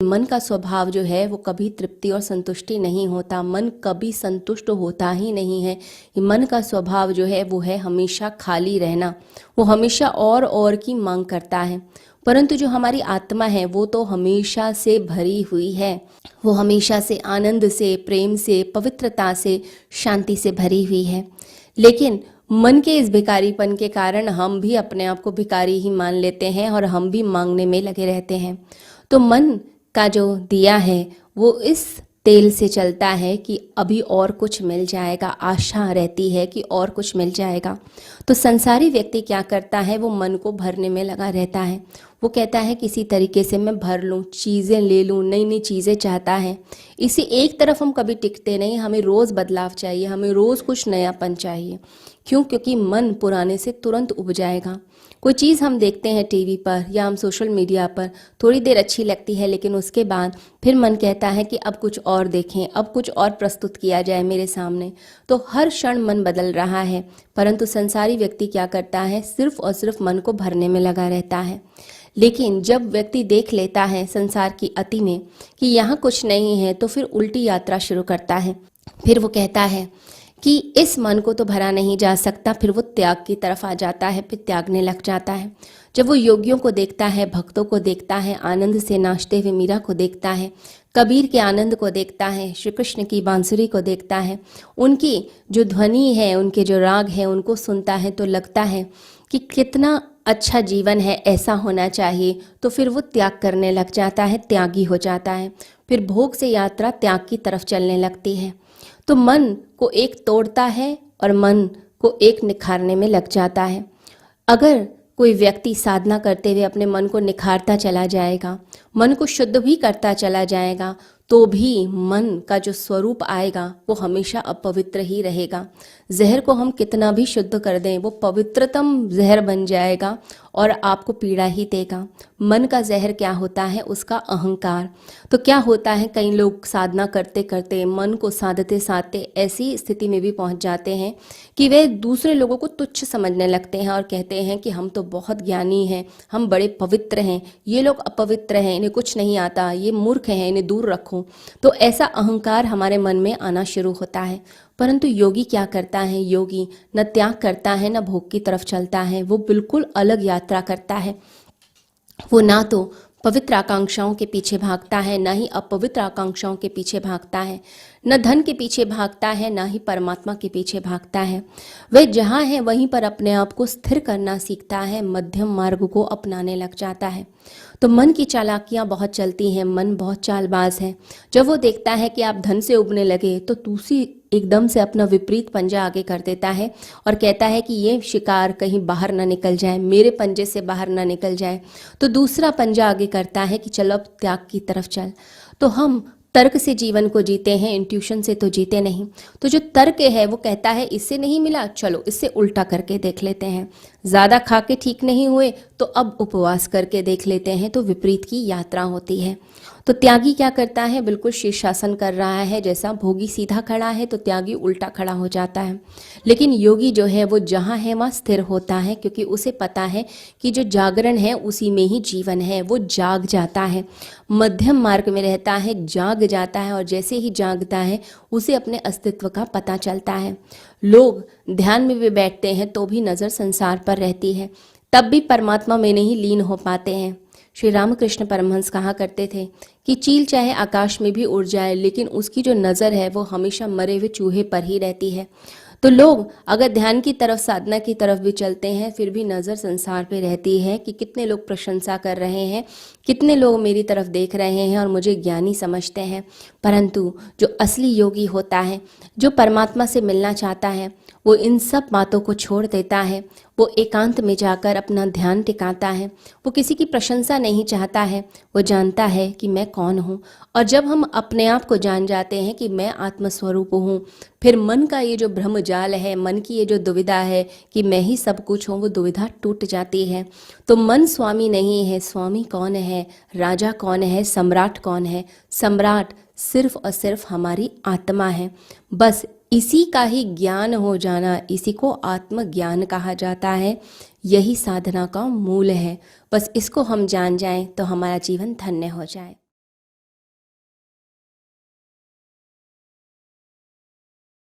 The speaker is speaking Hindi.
मन का स्वभाव जो है वो कभी तृप्ति और संतुष्टि नहीं होता। मन कभी संतुष्ट होता ही नहीं है। मन का स्वभाव जो है वो है हमेशा खाली रहना। वो हमेशा और की मांग करता है। परंतु जो हमारी आत्मा है वो तो हमेशा से भरी हुई है। वो हमेशा से आनंद से, प्रेम से, पवित्रता से, शांति से भरी हुई है। लेकिन मन के इस भिखारीपन के कारण हम भी अपने आप को भिखारी ही मान लेते हैं और हम भी मांगने में लगे रहते हैं। तो मन का जो दिया है वो इस तेल से चलता है कि अभी और कुछ मिल जाएगा, आशा रहती है कि और कुछ मिल जाएगा। तो संसारी व्यक्ति क्या करता है, वो मन को भरने में लगा रहता है। वो कहता है किसी तरीके से मैं भर लूँ, चीज़ें ले लूँ, नई नई चीज़ें चाहता है। इसी एक तरफ हम कभी टिकते नहीं, हमें रोज़ बदलाव चाहिए, हमें रोज़ कुछ नयापन चाहिए। क्यों? क्योंकि मन पुराने से तुरंत उब जाएगा। कोई चीज़ हम देखते हैं टीवी पर या हम सोशल मीडिया पर, थोड़ी देर अच्छी लगती है, लेकिन उसके बाद फिर मन कहता है कि अब कुछ और देखें, अब कुछ और प्रस्तुत किया जाए मेरे सामने। तो हर क्षण मन बदल रहा है। परंतु संसारी व्यक्ति क्या करता है, सिर्फ और सिर्फ मन को भरने में लगा रहता है। लेकिन जब व्यक्ति देख लेता है संसार की अति में कि यहाँ कुछ नहीं है, तो फिर उल्टी यात्रा शुरू करता है। फिर वो कहता है कि इस मन को तो भरा नहीं जा सकता। फिर वो त्याग की तरफ आ जाता है, फिर त्यागने लग जाता है। जब वो योगियों को देखता है, भक्तों को देखता है, आनंद से नाचते हुए मीरा को देखता है, कबीर के आनंद को देखता है, श्री कृष्ण की बांसुरी को देखता है, उनकी जो ध्वनि है, उनके जो राग है, उनको सुनता है, तो लगता है कि कितना अच्छा जीवन है, ऐसा होना चाहिए। तो फिर वो त्याग करने लग जाता है, त्यागी हो जाता है। फिर भोग से यात्रा त्याग की तरफ चलने लगती है। तो मन को एक तोड़ता है और मन को एक निखारने में लग जाता है। अगर कोई व्यक्ति साधना करते हुए अपने मन को निखारता चला जाएगा, मन को शुद्ध भी करता चला जाएगा, तो भी मन का जो स्वरूप आएगा वो हमेशा अपवित्र ही रहेगा। जहर को हम कितना भी शुद्ध कर दें, वो पवित्रतम जहर बन जाएगा और आपको पीड़ा ही देगा। मन का जहर क्या होता है, उसका अहंकार। तो क्या होता है, कई लोग साधना करते करते, मन को साधते साधते ऐसी स्थिति में भी पहुंच जाते हैं कि वे दूसरे लोगों को तुच्छ समझने लगते हैं और कहते हैं कि हम तो बहुत ज्ञानी हैं, हम बड़े पवित्र हैं, ये लोग अपवित्र हैं, इन्हें कुछ नहीं आता, ये मूर्ख हैं, इन्हें दूर रखो। तो ऐसा अहंकार हमारे मन में आना शुरू होता है। परंतु योगी क्या करता है, योगी न त्याग करता है, न भोग की तरफ चलता है। वो बिल्कुल अलग यात्रा करता है। वो ना तो पवित्र आकांक्षाओं के पीछे भागता है, ना ही अपवित्र आकांक्षाओं के पीछे भागता है, न धन के पीछे भागता है, ना ही परमात्मा के पीछे भागता है। वह जहाँ है वहीं पर अपने आप को स्थिर करना सीखता है, मध्यम मार्ग को अपनाने लग जाता है। तो मन की चालाकियाँ बहुत चलती हैं, मन बहुत चालबाज है। जब वो देखता है कि आप धन से उबने लगे, तो दूसरी एकदम से अपना विपरीत पंजा आगे कर देता है और कहता है कि ये शिकार कहीं बाहर ना निकल जाए, मेरे पंजे से बाहर ना निकल जाए। तो दूसरा पंजा आगे करता है कि चलो अब त्याग की तरफ चल। तो हम तर्क से जीवन को जीते हैं, इंट्यूशन से तो जीते नहीं। तो जो तर्क है वो कहता है इससे नहीं मिला, चलो इससे उल्टा करके देख लेते हैं। ज़्यादा खा के ठीक नहीं हुए तो अब उपवास करके देख लेते हैं। तो विपरीत की यात्रा होती है। तो त्यागी क्या करता है, बिल्कुल शीर्षासन कर रहा है। जैसा भोगी सीधा खड़ा है तो त्यागी उल्टा खड़ा हो जाता है। लेकिन योगी जो है वो जहाँ है वहाँ स्थिर होता है, क्योंकि उसे पता है कि जो जागरण है उसी में ही जीवन है। वो जाग जाता है, मध्यम मार्ग में रहता है, जाग जाता है। और जैसे ही जागता है उसे अपने अस्तित्व का पता चलता है। लोग ध्यान में भी बैठते हैं तो भी नज़र संसार पर रहती है, तब भी परमात्मा में नहीं लीन हो पाते हैं। श्री रामकृष्ण परमहंस कहा करते थे कि चील चाहे आकाश में भी उड़ जाए, लेकिन उसकी जो नज़र है वो हमेशा मरे हुए चूहे पर ही रहती है। तो लोग अगर ध्यान की तरफ, साधना की तरफ भी चलते हैं, फिर भी नज़र संसार पे रहती है कि कितने लोग प्रशंसा कर रहे हैं, कितने लोग मेरी तरफ देख रहे हैं और मुझे ज्ञानी समझते हैं। परंतु जो असली योगी होता है, जो परमात्मा से मिलना चाहता है, वो इन सब बातों को छोड़ देता है। वो एकांत में जाकर अपना ध्यान टिकाता है। वो किसी की प्रशंसा नहीं चाहता है। वो जानता है कि मैं कौन हूँ। और जब हम अपने आप को जान जाते हैं कि मैं आत्मस्वरूप हूँ, फिर मन का ये जो भ्रम जाल है, मन की ये जो दुविधा है कि मैं ही सब कुछ हूँ, वो दुविधा टूट जाती है। तो मन स्वामी नहीं है। स्वामी कौन है, राजा कौन है, सम्राट कौन है? सम्राट सिर्फ और सिर्फ हमारी आत्मा है। बस इसी का ही ज्ञान हो जाना, इसी को आत्मज्ञान कहा जाता है। यही साधना का मूल है। बस इसको हम जान जाएं तो हमारा जीवन धन्य हो जाए।